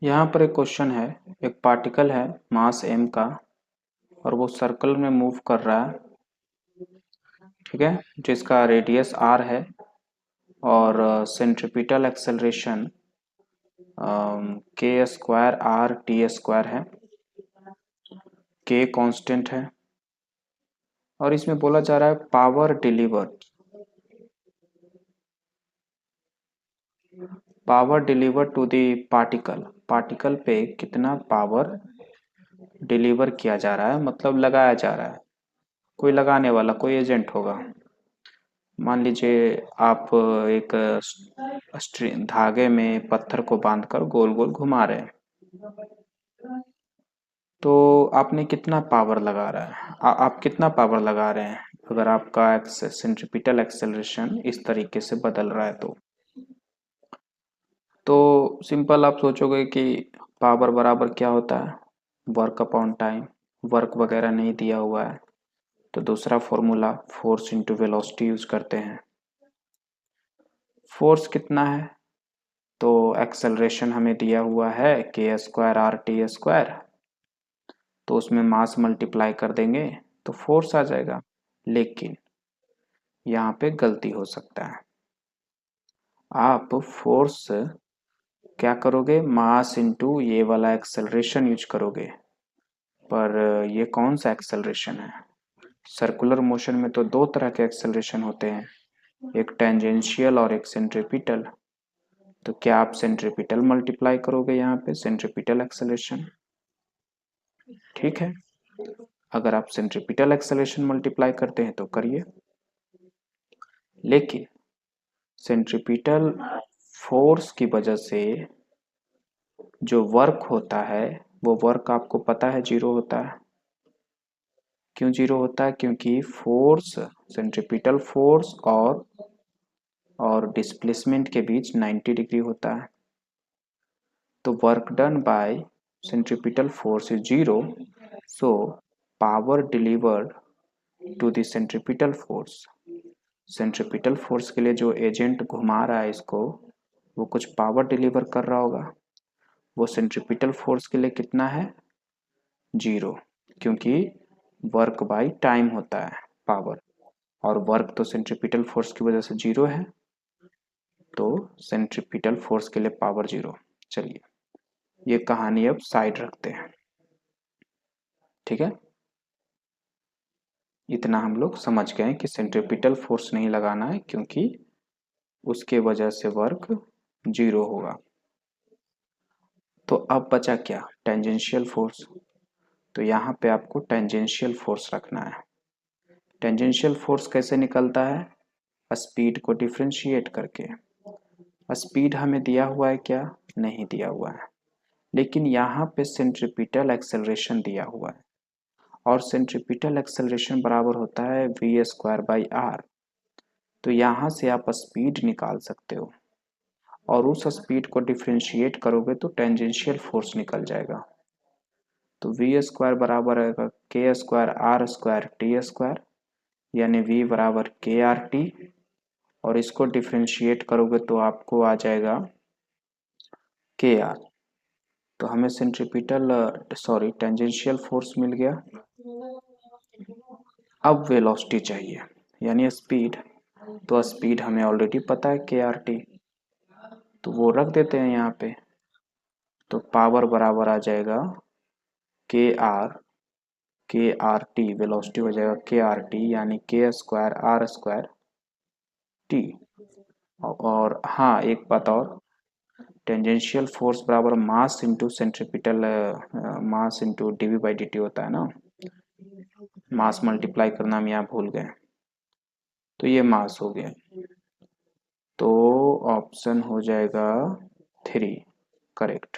यहाँ पर एक क्वेश्चन है। एक पार्टिकल है मास m का और वो सर्कल में मूव कर रहा है, ठीक है, जिसका रेडियस r है और centripetal acceleration k square r t square है। k कांस्टेंट है और इसमें बोला जा रहा है power deliver to the particle पे कितना पावर डिलीवर किया जा रहा है, मतलब लगाया जा रहा है। कोई लगाने वाला, कोई एजेंट होगा। मान लीजिए आप एक धागे में पत्थर को बांधकर गोल गोल घुमा रहे हैं, तो आपने कितना पावर लगा रहा है, आप कितना पावर लगा रहे हैं अगर आपका सेंट्रीपिटल एक्सेलरेशन इस तरीके से बदल रहा है। तो सिंपल आप सोचोगे कि पावर बराबर क्या होता है, वर्क अपॉन टाइम। वर्क वगैरह नहीं दिया हुआ है तो दूसरा formula force into velocity use करते हैं। फोर्स कितना है, तो एक्सेलरेशन हमें दिया हुआ है के स्क्वायर आर टी स्क्वायर, तो उसमें मास मल्टीप्लाई कर देंगे तो फोर्स आ जाएगा। लेकिन यहाँ पे गलती हो सकता है, आप फोर्स क्या करोगे, मास इंटू ये वाला एक्सेलरेशन यूज करोगे, पर ये कौन सा एक्सेलरेशन है। सर्कुलर मोशन में तो दो तरह के एक्सेलरेशन होते हैं, एक टेंजेंशियल और एक सेंट्रीपिटल। तो क्या आप सेंट्रीपिटल मल्टीप्लाई करोगे यहाँ पे, सेंट्रीपिटल एक्सेलरेशन, ठीक है। अगर आप सेंट्रीपिटल एक्सेलरेशन मल्टीप्लाई करते हैं तो करिए, लेकिन सेंट्रीपिटल फोर्स की वजह से जो वर्क होता है वो वर्क आपको पता है जीरो होता है। क्यों जीरो होता है, क्योंकि फोर्स, सेंट्रीपिटल फोर्स और डिस्प्लेसमेंट के बीच 90 डिग्री होता है। तो work done by centripetal force is zero, so power delivered to the centripetal force, centripetal force के लिए जो एजेंट घुमा रहा है इसको, वो कुछ पावर डिलीवर कर रहा होगा। वो सेंट्रीपिटल फोर्स के लिए कितना है, जीरो, क्योंकि वर्क बाय टाइम होता है पावर, और वर्क तो सेंट्रीपिटल फोर्स की वजह से जीरो है, तो सेंट्रीपिटल फोर्स के लिए पावर जीरो। चलिए ये कहानी अब साइड रखते हैं, ठीक है। इतना हम लोग समझ गए कि सेंट्रीपिटल फोर्स नहीं लगाना है क्योंकि उसके वजह से वर्क जीरो होगा। तो अब बचा क्या, टेंजेंशियल फोर्स। तो यहाँ पे आपको टेंजेंशियल फोर्स रखना है। टेंजेंशियल फोर्स कैसे निकलता है, स्पीड को डिफ्रेंशिएट करके। स्पीड हमें दिया हुआ है क्या, नहीं दिया हुआ है, लेकिन यहाँ पे सेंट्रीपिटल एक्सेलरेशन दिया हुआ है और सेंट्रीपिटल एक्सेलरेशन बराबर होता है वी स्क्वायर बाई आर। तो यहाँ से आप स्पीड निकाल सकते हो और उस स्पीड को डिफ्रेंशिएट करोगे तो टेंजेंशियल फोर्स निकल जाएगा। तो वी स्क्वायर बराबर रहेगा K square R square T square, यानी वी बराबर के आर टी, और इसको डिफ्रेंशिएट करोगे तो आपको आ जाएगा के आर। तो हमें सेंट्रीपिटल सॉरी टेंजेंशियल फोर्स मिल गया। अब वेलोसिटी चाहिए, यानी स्पीड। तो स्पीड हमें ऑलरेडी पता है के आर टी, तो वो रख देते हैं यहाँ पे। तो पावर बराबर आ जाएगा के आर टी, वेलोसिटी हो जाएगा के आर टी, यानी के स्क्वायर आर स्क्वायर टी। और हाँ एक बात और, टेंजेंशियल फोर्स बराबर mass into centripetal, mass into DV by D T होता है ना, मास मल्टीप्लाई करना हम यहाँ भूल गए, तो ये मास हो गया। तो ऑप्शन हो जाएगा 3 करेक्ट।